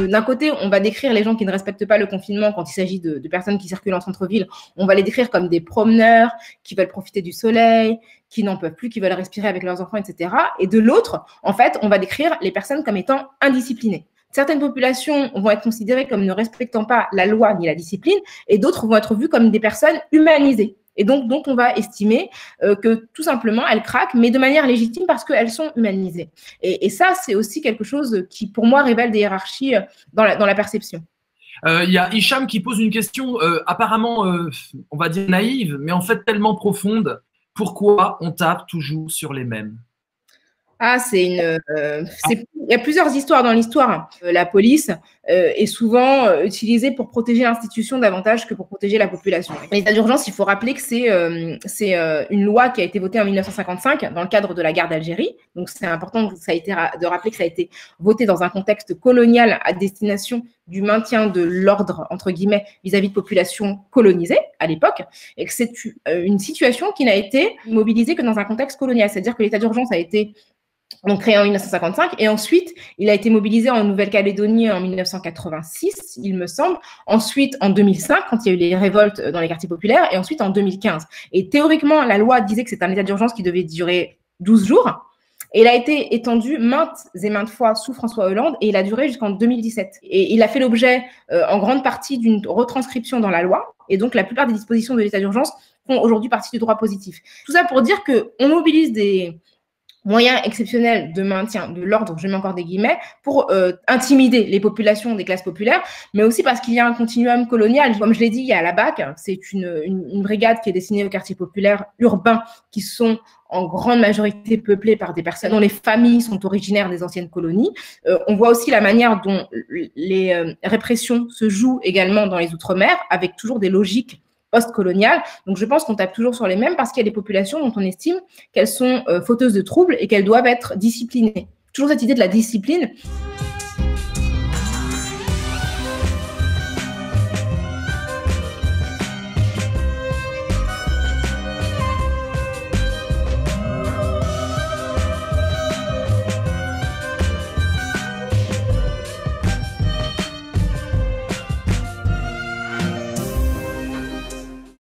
d'un côté, on va décrire les gens qui ne respectent pas le confinement quand il s'agit de personnes qui circulent en centre-ville. On va les décrire comme des promeneurs qui veulent profiter du soleil, qui n'en peuvent plus, qui veulent respirer avec leurs enfants, etc. Et de l'autre, en fait, on va décrire les personnes comme étant indisciplinées. Certaines populations vont être considérées comme ne respectant pas la loi ni la discipline, et d'autres vont être vues comme des personnes humanisées. Et donc, dont on va estimer que tout simplement, elles craquent, mais de manière légitime parce qu'elles sont humanisées. Et ça, c'est aussi quelque chose qui, pour moi, révèle des hiérarchies dans la perception. Il y a Hicham qui pose une question apparemment, on va dire naïve, mais en fait tellement profonde. Pourquoi on tape toujours sur les mêmes? Ah, il y a plusieurs histoires dans l'histoire. La police est souvent utilisée pour protéger l'institution davantage que pour protéger la population. L'état d'urgence, il faut rappeler que c'est une loi qui a été votée en 1955 dans le cadre de la guerre d'Algérie. Donc, c'est important de rappeler que ça a été voté dans un contexte colonial à destination du maintien de l'ordre, entre guillemets, vis-à-vis de populations colonisées à l'époque, et que c'est une situation qui n'a été mobilisée que dans un contexte colonial. C'est-à-dire que l'état d'urgence a été donc créé en 1955, et ensuite, il a été mobilisé en Nouvelle-Calédonie en 1986, il me semble, ensuite en 2005, quand il y a eu les révoltes dans les quartiers populaires, et ensuite en 2015. Et théoriquement, la loi disait que c'était un état d'urgence qui devait durer 12 jours, et il a été étendu maintes et maintes fois sous François Hollande, et il a duré jusqu'en 2017. Et il a fait l'objet, en grande partie, d'une retranscription dans la loi, et donc la plupart des dispositions de l'état d'urgence font aujourd'hui partie du droit positif. Tout ça pour dire qu'on mobilise des moyens exceptionnels de maintien de l'ordre, je mets encore des guillemets, pour intimider les populations des classes populaires, mais aussi parce qu'il y a un continuum colonial. Comme je l'ai dit, il y a la BAC, c'est une brigade qui est destinée aux quartiers populaires urbains qui sont en grande majorité peuplés par des personnes dont les familles sont originaires des anciennes colonies. On voit aussi la manière dont les répressions se jouent également dans les Outre-mer, avec toujours des logiques post-coloniale. Donc, je pense qu'on tape toujours sur les mêmes parce qu'il y a des populations dont on estime qu'elles sont fauteuses de troubles et qu'elles doivent être disciplinées. Toujours cette idée de la discipline.